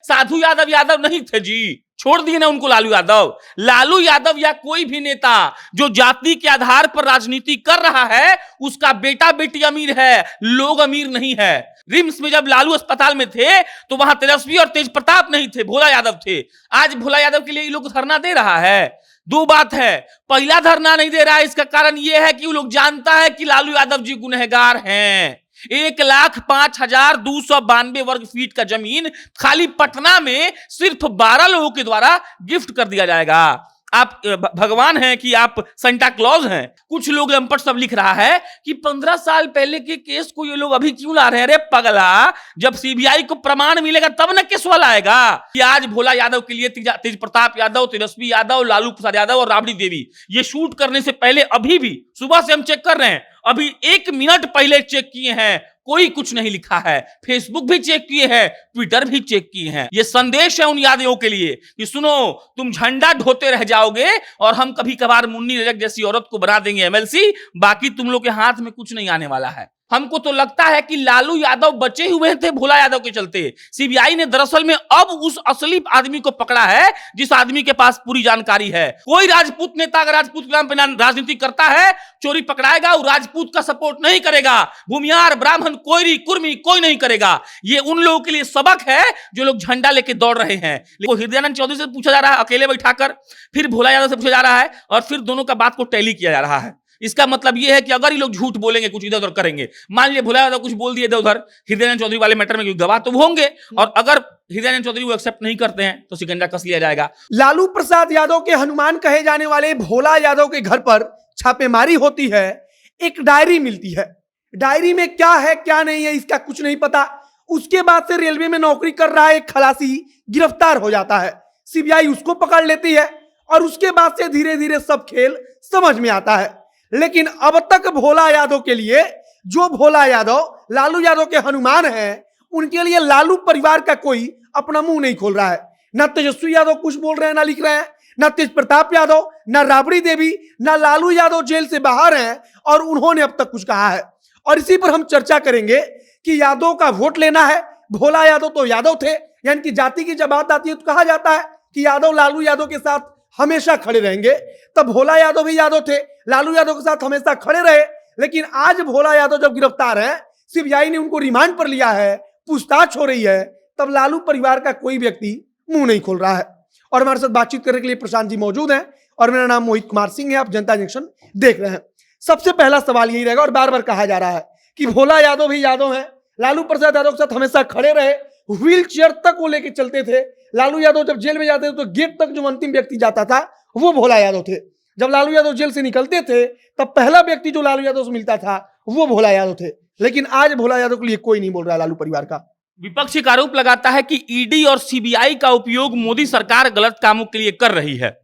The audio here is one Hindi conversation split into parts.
साधु यादव यादव नहीं थे जी, छोड़ दिए ना उनको लालू यादव। लालू यादव या कोई भी नेता जो जाति के आधार पर राजनीति कर रहा है, उसका बेटा बेटी अमीर है, लोग अमीर नहीं है। रिम्स में जब लालू अस्पताल में थे तो वहां तेजस्वी और तेज प्रताप नहीं थे, भोला यादव थे। आज भोला यादव के लिए ये लोग धरना दे रहा है। दो बात है, पहला धरना नहीं दे रहा है, इसका कारण यह है कि वो लोग जानता है कि लालू यादव जी गुनहगार हैं। 1,05,292 वर्ग फीट का जमीन खाली पटना में सिर्फ 12 लोगों के द्वारा गिफ्ट कर दिया जाएगा। आप भगवान हैं कि आप सेंटा क्लॉज हैं। कुछ लोग लंपट सब लिख रहा है कि 15 साल पहले के केस को ये लोग अभी क्यों ला रहे हैं। अरे पगला, जब सीबीआई को प्रमाण मिलेगा तब ना केस वाला आएगा। कि आज भोला यादव के लिए तेज प्रताप यादव, तेजस्वी यादव, लालू प्रसाद यादव और राबड़ी देवी ये शूट करने से पहले अभी भी सुबह से हम चेक कर रहे हैं, अभी 1 मिनट पहले चेक किए हैं, कोई कुछ नहीं लिखा है। फेसबुक भी चेक किए हैं, ट्विटर भी चेक किए हैं। ये संदेश है उन यादवों के लिए कि सुनो, तुम झंडा ढोते रह जाओगे और हम कभी कभार मुन्नी रजक जैसी औरत को बना देंगे एमएलसी, बाकी तुम लोग के हाथ में कुछ नहीं आने वाला है। हमको तो लगता है कि लालू यादव बचे हुए थे भोला यादव के चलते। सीबीआई ने दरअसल में अब उस असली आदमी को पकड़ा है जिस आदमी के पास पूरी जानकारी है। कोई राजपूत नेता अगर राजपूत के नाम पे राजनीति करता है, चोरी पकड़ाएगा, वो राजपूत का सपोर्ट नहीं करेगा। भूमियार, ब्राह्मण, कोयरी, कुर्मी कोई नहीं करेगा। ये उन लोगों के लिए सबक है जो लोग झंडा लेके दौड़ रहे हैं। लेकिन हृदयानंद चौधरी से पूछा जा रहा है अकेले बैठाकर, फिर भोला यादव से पूछा जा रहा है और फिर दोनों का बात को टैली किया जा रहा है। इसका मतलब यह है कि अगर ये लोग झूठ बोलेंगे, कुछ इधर उधर करेंगे, मान लीजिए भोला यादव कुछ बोल दिए इधर उधर हृदयानंद चौधरी वाले मैटर में, क्योंकि गवाह तो वो होंगे, और अगर हृदयानंद चौधरी वो एक्सेप्ट नहीं करते हैं तो शिकंजा कस लिया जाएगा। लालू प्रसाद यादव के हनुमान कहे जाने वाले भोला यादव के घर पर छापेमारी होती है। एक डायरी मिलती है, डायरी में क्या है क्या नहीं है इसका कुछ नहीं पता। उसके बाद से रेलवे में नौकरी कर रहा एक खलासी गिरफ्तार हो जाता है, सीबीआई उसको पकड़ लेती है और उसके बाद से धीरे धीरे सब खेल समझ में आता है। लेकिन अब तक भोला यादव के लिए, जो भोला यादव लालू यादव के हनुमान हैं, उनके लिए लालू परिवार का कोई अपना मुंह नहीं खोल रहा है। ना तेजस्वी यादव कुछ बोल रहे हैं, ना लिख रहे हैं, ना तेज प्रताप यादव, ना राबड़ी देवी, ना लालू यादव जेल से बाहर हैं और उन्होंने अब तक कुछ कहा है। और इसी पर हम चर्चा करेंगे कि यादव का वोट लेना है। भोला यादव तो यादव थे, यानी कि जाति की जब बात आती है तो कहा जाता है कि यादव लालू यादव के साथ हमेशा खड़े रहेंगे। तब भोला यादव भी यादव थे, लालू यादव के साथ हमेशा खड़े रहे। लेकिन आज भोला यादव जब गिरफ्तार है, सीबीआई ने उनको रिमांड पर लिया है, पूछताछ हो रही है, तब लालू परिवार का कोई व्यक्ति मुंह नहीं खोल रहा है। और हमारे साथ बातचीत करने के लिए प्रशांत जी मौजूद हैं और मेरा नाम मोहित कुमार सिंह है। आप जनता जंक्शन देख रहे हैं। सबसे पहला सवाल यही रहेगा, और बार बार कहा जा रहा है कि भोला यादव भी यादव हैं, लालू प्रसाद यादव के साथ हमेशा खड़े रहे, व्हील चेयर तक वो लेके चलते थे। लालू यादव जब जेल में जाते थे तो गेट तक जो अंतिम व्यक्ति जाता था वो भोला यादव थे। जब लालू यादव जेल से निकलते थे तब पहला व्यक्ति जो लालू यादव से मिलता था वो भोला यादव थे। लेकिन आज भोला यादव के लिए कोई नहीं बोल रहा है लालू परिवार का। विपक्ष एक आरोप लगाता है कि ईडी और सीबीआई का उपयोग मोदी सरकार गलत कामों के लिए कर रही है।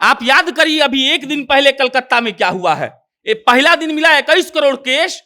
आप याद करिए, अभी एक दिन पहले कलकत्ता में क्या हुआ है। पहला दिन मिला 21 करोड़ कैश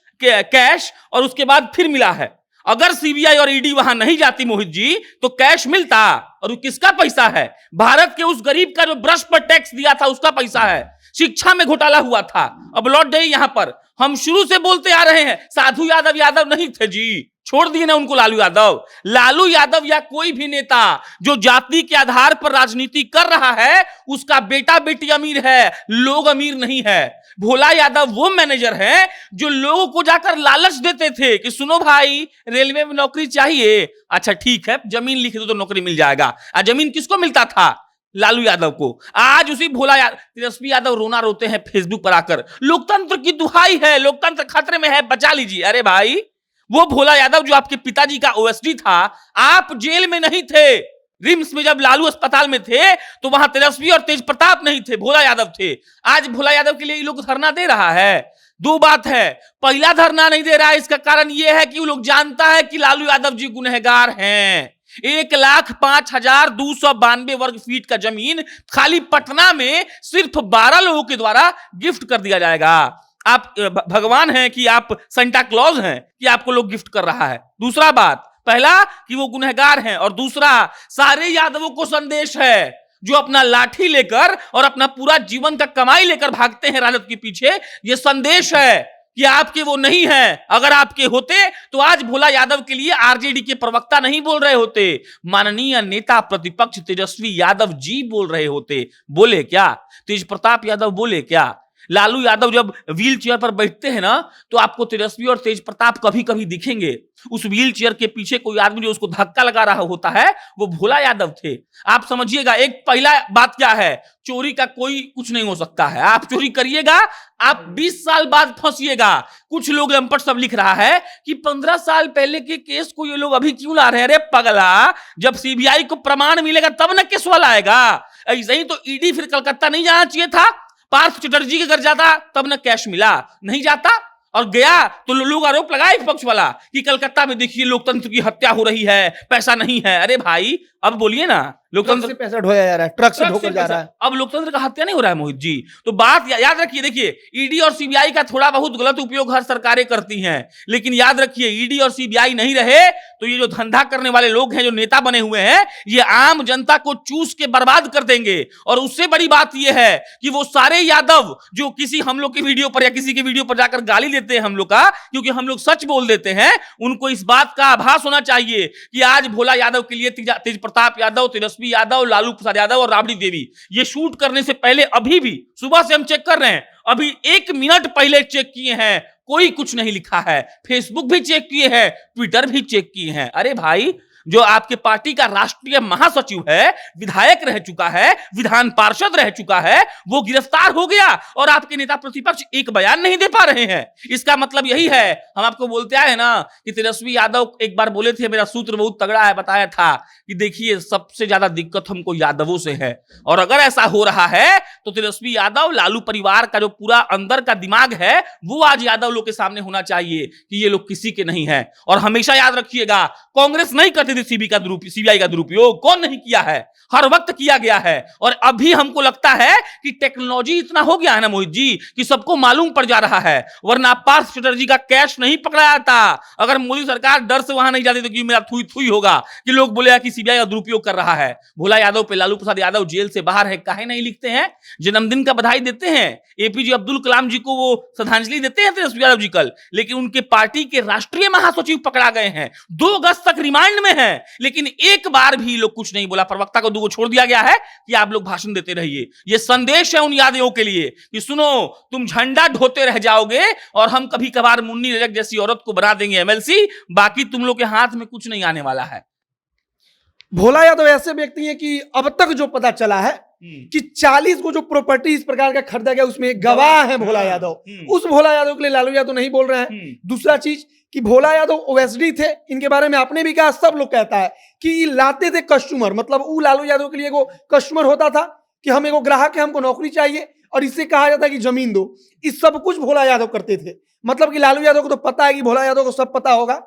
और उसके बाद फिर मिला है। अगर सीबीआई और ईडी वहां नहीं जाती मोहित जी तो कैश मिलता। और वो किसका पैसा है? भारत के उस गरीब का जो ब्रश पर टैक्स दिया था उसका पैसा है। शिक्षा में घोटाला हुआ था, अब लौट गई। यहां पर हम शुरू से बोलते आ रहे हैं, साधु यादव यादव नहीं थे जी, छोड़ दिए ना उनको लालू यादव। लालू यादव या कोई भी नेता जो जाति के आधार पर राजनीति कर रहा है, उसका बेटा बेटी अमीर है, लोग अमीर नहीं है। भोला यादव वो मैनेजर हैं जो लोगों को जाकर लालच देते थे कि सुनो भाई, रेलवे में नौकरी चाहिए, अच्छा ठीक है जमीन लिख दो तो नौकरी मिल जाएगा। जमीन किसको मिलता था? लालू यादव को। आज उसी भोला यादव, तेजस्वी यादव रोना रोते हैं फेसबुक पर आकर, लोकतंत्र की दुहाई है, लोकतंत्र खतरे में है, बचा लीजिए। अरे भाई, वो भोला यादव जो आपके पिताजी का ओएसडी था, आप जेल में नहीं थे। रिम्स में जब लालू अस्पताल में थे तो वहां तेजस्वी और तेज प्रताप नहीं थे, भोला यादव थे। आज भोला यादव के लिए ये लोग धरना दे रहा है। दो बात है, पहला धरना नहीं दे रहा है, इसका कारण यह है कि वो लोग जानता है कि लालू यादव जी गुनहगार हैं। 1,05,292 वर्ग फीट का जमीन खाली पटना में सिर्फ 12 लोगों के द्वारा गिफ्ट कर दिया जाएगा। आप भगवान हैं कि आप सेंटा क्लॉज हैं कि आपको लोग गिफ्ट कर रहा है। दूसरा बात, पहला कि वो गुनहगार हैं, और दूसरा सारे यादवों को संदेश है जो अपना लाठी लेकर और अपना पूरा जीवन का कमाई लेकर भागते हैं राजद के पीछे। ये संदेश है कि आपके वो नहीं है। अगर आपके होते तो आज भोला यादव के लिए आरजेडी के प्रवक्ता नहीं बोल रहे होते, माननीय नेता प्रतिपक्ष तेजस्वी यादव जी बोल रहे होते। बोले क्या? तेज प्रताप यादव बोले क्या? लालू यादव जब व्हील चेयर पर बैठते हैं ना, तो आपको तेजस्वी और तेज प्रताप कभी कभी दिखेंगे। उस व्हील चेयर के पीछे कोई आदमी जो उसको धक्का लगा रहा होता है, वो भोला यादव थे। आप समझिएगा, एक पहला बात क्या है, चोरी का कोई कुछ नहीं हो सकता है। आप चोरी करिएगा, आप 20 साल बाद फंसिएगा। कुछ लोग लंपट सब लिख रहा है कि 15 साल पहले के केस को ये लोग अभी क्यों ला रहे हैं। अरे पगला, जब सीबीआई को प्रमाण मिलेगा तब ना केस वाला आएगा। ऐसे ही तो ईडी फिर कलकत्ता नहीं जाना चाहिए था। पार्थ चटर्जी के घर जाता तब ना कैश मिला, नहीं जाता, और गया तो लोग आरोप लगाए पक्ष वाला कि कलकत्ता में देखिए लोकतंत्र की हत्या हो रही है, पैसा नहीं है। अरे भाई अब बोलिए ना, लोकतंत्र से पैसा ढोया जा रहा है, ट्रक से ढोकर जा रहा है। अब लोकतंत्र का हत्या नहीं हो रहा है मोहित जी। तो बात याद रखिए, देखिए ईडी और सीबीआई का थोड़ा बहुत गलत उपयोग हर सरकारें करती हैं, लेकिन याद रखिए ईडी और सीबीआई नहीं रहे तो ये जो धंधा करने वाले लोग हैं, जो नेता बने हुए हैं, ये आम जनता को चूस के बर्बाद कर देंगे। और उससे बड़ी बात यह है कि वो सारे यादव जो किसी हम लोग की वीडियो पर या किसी की वीडियो पर जाकर गाली देते हैं हम लोग का, क्योंकि हम लोग सच बोल देते हैं, उनको इस बात का आभास होना चाहिए कि आज भोला यादव के लिए तेज प्रताप यादव, तेजस्वी यादव, लालू प्रसाद यादव और राबड़ी देवी ये शूट करने से पहले अभी भी सुबह से हम चेक कर रहे हैं, अभी 1 मिनट पहले चेक किए हैं, कोई कुछ नहीं लिखा है। फेसबुक भी चेक किए हैं, ट्विटर भी चेक किए हैं। अरे भाई, जो आपके पार्टी का राष्ट्रीय महासचिव है, विधायक रह चुका है, विधान पार्षद रह चुका है, वो गिरफ्तार हो गया और आपके नेता प्रतिपक्ष एक बयान नहीं दे पा रहे हैं। इसका मतलब यही है, हम आपको बोलते आए ना कि तेजस्वी यादव एक बार बोले थे, मेरा सूत्र बहुत तगड़ा है, बताया था कि देखिए सबसे ज्यादा दिक्कत हमको यादवों से है। और अगर ऐसा हो रहा है तो तेजस्वी यादव, लालू परिवार का जो पूरा अंदर का दिमाग है, वो आज यादव लोग के सामने होना चाहिए कि ये लोग किसी के नहीं है। और हमेशा याद रखिएगा, कांग्रेस नहीं करती थी सीबीआई का दुरुपयोग, कौन नहीं किया है, हर वक्त किया गया है। और अभी हमको लगता है कि टेक्नोलॉजी इतना हो गया है ना मोहित जी, कि सबको मालूम पड़ जा रहा है। वरना पार्थ चटर्जी का कैश नहीं पकड़ाया था अगर मोदी सरकार डर से वहां नहीं जाती, तो कि मेरा थुई थुई होगा कि लोग बोलेगा कि सीबीआई का दुरुपयोग कर रहा है। भोला यादव पे लालू प्रसाद यादव जेल से बाहर है, काहे नहीं लिखते हैं, जन्मदिन का बधाई देते हैं, एपीजे अब्दुल कलाम जी को वो श्रद्धांजलि देते हैं तेजस्वी यादव जी कल, लेकिन उनके पार्टी के राष्ट्रीय महासचिव पकड़ा गए हैं, 2 अगस्त तक रिमांड में है, लेकिन एक बार भी लोग कुछ नहीं बोला। प्रवक्ता को 2 छोड़ दिया गया है कि आप लोग भाषण देते रहिए। यह संदेश है उन यादवों के लिए कि सुनो, तुम झंडा ढोते रह जाओगे और हम कभी कभार मुन्नी रजक जैसी औरत को बना देंगे एमएलसी, बाकी तुम लोग के हाथ में कुछ नहीं आने वाला है। भोला यादव ऐसे व्यक्ति हैं कि अब तक जो पता चला है कि 40 को जो प्रॉपर्टी इस प्रकार का खरीदा गया, उसमें गवाह है भोला यादव। उस भोला यादव के लिए लालू यादव नहीं बोल रहे हैं। दूसरा चीज कि भोला यादव ओएसडी थे, इनके बारे में आपने भी कहा, सब लोग कहता है कि लाते थे कस्टमर, मतलब वो लालू यादव के लिए एगो कस्टमर होता था कि हम एगो ग्राहक है, हमको नौकरी चाहिए, और इससे कहा जाता है कि जमीन दो। इस सब कुछ भोला यादव करते थे। मतलब कि लालू यादव को तो पता है कि भोला यादव को सब पता होगा,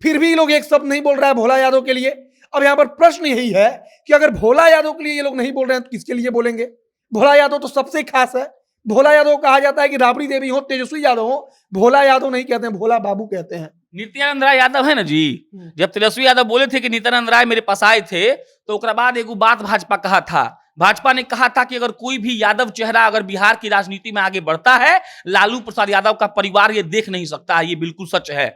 फिर भी लोग एक शब्द नहीं बोल रहा है भोला यादव के लिए। अब यहाँ पर प्रश्न यही है कि अगर भोला यादव के लिए ये लोग नहीं बोल रहे हैं तो किसके लिए बोलेंगे? भोला यादव तो सबसे खास है। भोला यादव कहा जाता है कि राबड़ी देवी हो, तेजस्वी यादव हो, भोला यादव नहीं कहते हैं, भोला बाबू कहते हैं। नित्यानंद राय यादव है ना जी, जब तेजस्वी यादव बोले थे कि नित्यानंद राय मेरे पास आए थे, तो उसके बाद एक बात भाजपा कहा था। भाजपा ने कहा था कि अगर कोई भी यादव चेहरा अगर बिहार की राजनीति में आगे बढ़ता है, लालू प्रसाद यादव का परिवार ये देख नहीं सकता है। ये बिल्कुल सच है।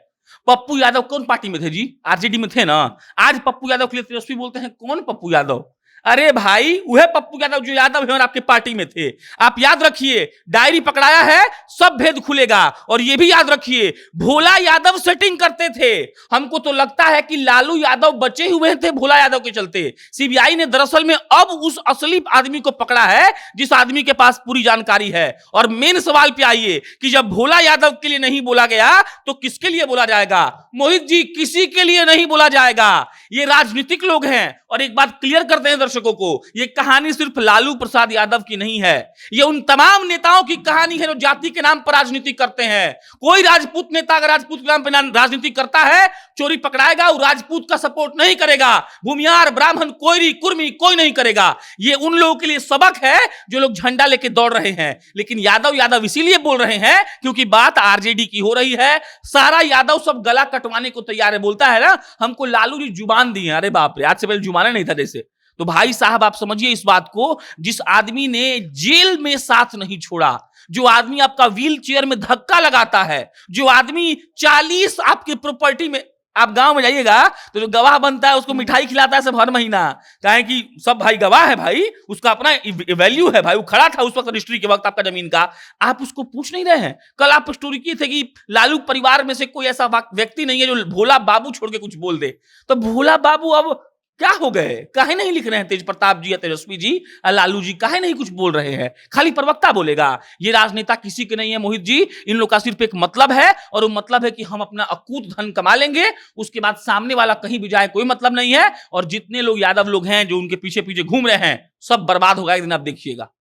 पप्पू यादव कौन पार्टी में थे जी? आरजेडी में थे ना। आज पप्पू यादव के लिए तेजस्वी बोलते हैं, कौन पप्पू यादव? अरे भाई, वह पप्पू यादव जो यादव है और आपके पार्टी में थे। आप याद रखिए, डायरी पकड़ाया है, सब भेद खुलेगा। और यह भी याद रखिए, भोला यादव सेटिंग करते थे। हमको तो लगता है कि लालू यादव बचे हुए थे भोला यादव के चलते। सीबीआई ने दरअसल में अब उस असली आदमी को पकड़ा है जिस आदमी के पास पूरी जानकारी है। और मेन सवाल पे आइए कि जब भोला यादव के लिए नहीं बोला गया तो किसके लिए बोला जाएगा? मोहित जी, किसी के लिए नहीं बोला जाएगा। ये राजनीतिक लोग हैं। और एक बात क्लियर करते हैं दर्शकों को, ये कहानी सिर्फ लालू प्रसाद यादव की नहीं है, ये उन तमाम नेताओं की कहानी है जो जाति के नाम पर राजनीति करते हैं। कोई राजपूत नेता अगर राजपूत के नाम पर राजनीति करता है, चोरी पकड़ाएगा, वो राजपूत का सपोर्ट नहीं करेगा। भूमियार, ब्राह्मण, कोयरी, कुर्मी कोई नहीं करेगा। ये उन लोगों के लिए सबक है जो लोग झंडा लेके दौड़ रहे हैं। लेकिन यादव इसीलिए बोल रहे हैं क्योंकि बात आरजेडी की हो रही है। सारा यादव सब गला कटवाने को तैयार है। बोलता है ना, हमको लालू जी जुबान दी है। अरे बाप रे, आज से पहले जुबान नहीं था जैसे। तो भाई साहब आप समझिए इस बात को, जिस आदमी ने जेल में साथ नहीं छोड़ा, जो आदमी आपका व्हील चेयर में धक्का लगाता है, जो आदमी 40 आपकी प्रॉपर्टी में, आप गांव में जाइएगा तो जो गवाह बनता है उसको मिठाई खिलाता है सब हर महीना, कहे कि सब भाई गवाह है, भाई उसका अपना वैल्यू है, भाई वो खड़ा था उस वक्त रजिस्ट्री के वक्त आपका जमीन का, आप उसको पूछ नहीं रहे हैं। कल आप स्टोरी की थे कि लालू परिवार में से कोई ऐसा व्यक्ति नहीं है जो भोला बाबू छोड़ के कुछ बोल दे, तो भोला बाबू अब क्या हो गए, काहे नहीं लिख रहे हैं तेज प्रताप जी या तेजस्वी जी या लालू जी, काहे नहीं कुछ बोल रहे हैं, खाली प्रवक्ता बोलेगा। ये राजनेता किसी के नहीं है मोहित जी, इन लोग का सिर्फ एक मतलब है, और वो मतलब है कि हम अपना अकूत धन कमा लेंगे, उसके बाद सामने वाला कहीं भी जाए कोई मतलब नहीं है, और जितने लोग यादव लोग हैं जो उनके पीछे पीछे घूम रहे हैं सब बर्बाद होगा एक दिन, आप देखिएगा।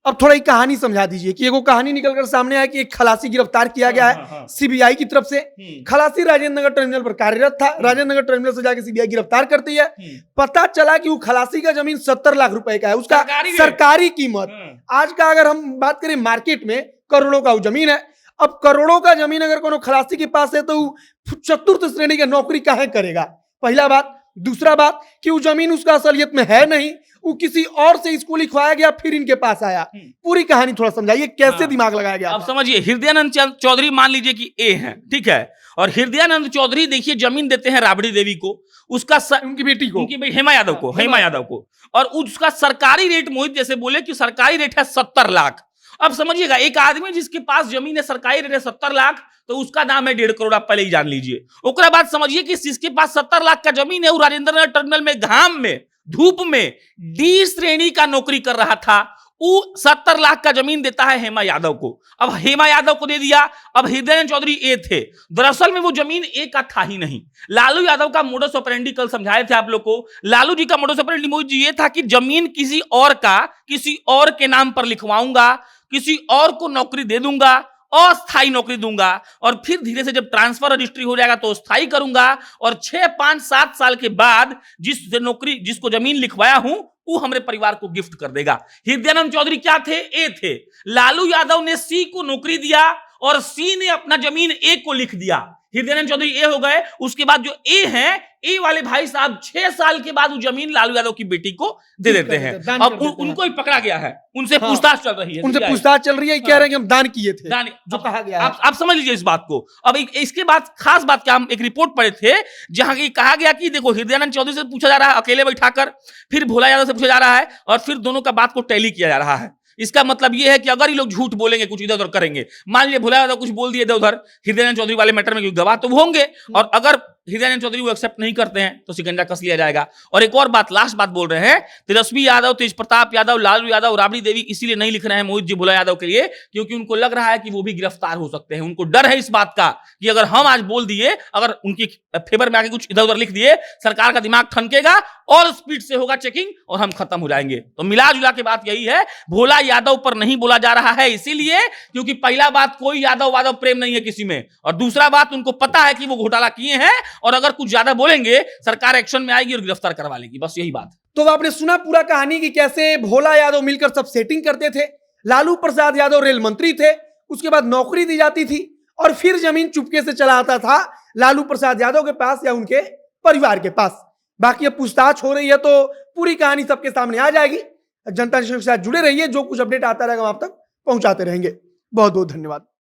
अब थोड़ा एक कहानी समझा दीजिए कि एगो कहानी निकलकर सामने आया कि एक खलासी गिरफ्तार किया गया है सीबीआई की तरफ से। खलासी राजेंद्र नगर टर्मिनल पर कार्यरत था, राजेंद्र नगर टर्मिनल से जाकर सीबीआई गिरफ्तार करती है। पता चला कि वो खलासी का जमीन 70 लाख रुपए का है, उसका सरकारी कीमत। आज का अगर हम बात करें मार्केट में करोड़ों का वो जमीन है। अब करोड़ों का जमीन अगर कोनो खलासी के पास है तो चतुर्थ श्रेणी की नौकरी काहे करेगा, पहला बात। दूसरा बात कि वो जमीन उसका असलियत में है नहीं, वो किसी और से इसको लिखवाया गया फिर इनके पास आया। पूरी कहानी थोड़ा समझाइए, कैसे दिमाग लगाया गया। अब समझिए, हृदयानंद चौधरी मान लीजिए कि ए है, ठीक है, और हृदयानंद चौधरी देखिए जमीन देते हैं राबड़ी देवी को, उसका उनकी बेटी को, उनकी बेटी हेमा यादव को, हेमा यादव को, और उसका सरकारी रेट मोहित जैसे बोले कि सरकारी रेट है 70 लाख। अब समझिएगा, एक आदमी जिसके पास जमीन है सरकारी रेट है 70 लाख, तो उसका दाम है 1.5 करोड़, आप पहले ही जान लीजिए। उसके बाद समझिए कि जिसके पास 70 लाख का जमीन है, वो राजेंद्र नगर टर्मिनल में घाम में धूप में डी श्रेणी का नौकरी कर रहा था, वो 70 लाख का जमीन देता है हेमा यादव को। अब हेमा यादव को दे दिया, अब हृदयानंद चौधरी ए थे, दरअसल में वो जमीन ए का था ही नहीं। लालू यादव का मोडस ऑपरेंडी कल समझाए थे आप लोग को। लालू जी का मोडस ऑपरेंडी मोहित जी ये था कि जमीन किसी और का, किसी और के नाम पर लिखवाऊंगा, किसी और को नौकरी दे दूंगा, अस्थायी नौकरी दूंगा, और फिर धीरे से जब ट्रांसफर रजिस्ट्री हो जाएगा तो स्थायी करूंगा, और 6, 5, 7 साल के बाद जिसको जमीन लिखवाया हूं वो हमारे परिवार को गिफ्ट कर देगा। हृदयानंद चौधरी क्या थे, ए थे। लालू यादव ने सी को नौकरी दिया और सी ने अपना जमीन ए को लिख दिया, हृदयानंद चौधरी ए हो गए। उसके बाद जो ए हैं, ए वाले भाई साहब 6 साल के बाद वो जमीन लालू यादव की बेटी को दे देते हैं। अब उनको ही पकड़ा गया है, उनसे पूछताछ चल रही है, उनसे पूछताछ चल रही है, कह रहे हैं कि हम दान किए थे, दान जो कहा गया है। आप समझ लीजिए इस बात को। अब इसके बाद खास बात क्या, हम एक रिपोर्ट पढ़े थे जहां की कहा गया कि देखो हृदयानंद चौधरी से पूछा जा रहा है अकेले बैठाकर, फिर भोला यादव से पूछा जा रहा है, और फिर दोनों का बात को टैली किया जा रहा है। इसका मतलब यह है कि अगर ये लोग झूठ बोलेंगे, कुछ इधर उधर करेंगे, मान लीजिए भोला यादव कुछ बोल दिए इधर उधर हृदयानंद चौधरी वाले मैटर में, क्योंकि गवाह तो होंगे, और अगर हृदयानंद चौधरी वो एक्सेप्ट नहीं करते हैं तो शिकंजा कस लिया जाएगा। और एक और बात, लास्ट बात बोल रहे हैं, तेजस्वी यादव, तेज प्रताप यादव, लालू यादव, राबड़ी देवी इसीलिए नहीं लिख रहे हैं मोहित जी भोला यादव के लिए, क्योंकि उनको लग रहा है कि वो भी गिरफ्तार हो सकते हैं। उनको डर है इस बात का कि अगर हम आज बोल दिए, अगर उनकी फेवर में आके कुछ इधर उधर लिख दिए, सरकार का दिमाग ठनकेगा और स्पीड से होगा चेकिंग और हम खत्म हो जाएंगे। तो मिला जुला के बात यही है, भोला यादव पर नहीं बोला जा रहा है इसीलिए क्योंकि पहला बात कोई यादव वादव प्रेम नहीं है किसी में, और दूसरा बात उनको पता है कि वो घोटाला किए हैं, और अगर कुछ ज्यादा बोलेंगे सरकार एक्शन में आएगी और गिरफ्तार करवा लेगी, बस यही बात। तो आपने सुना पूरा कहानी कि कैसे भोला यादव मिलकर सब सेटिंग करते थे। लालू प्रसाद यादव रेल मंत्री थे, उसके बाद नौकरी दी जाती थी, और फिर जमीन चुपके से चला आता था लालू प्रसाद यादव के पास या उनके परिवार के पास। बाकी अब पूछताछ हो रही है तो पूरी कहानी सबके सामने आ जाएगी। जनता के साथ जुड़े रहिए, जो कुछ अपडेट आता रहेगा हम आप तक पहुंचाते रहेंगे। बहुत बहुत धन्यवाद।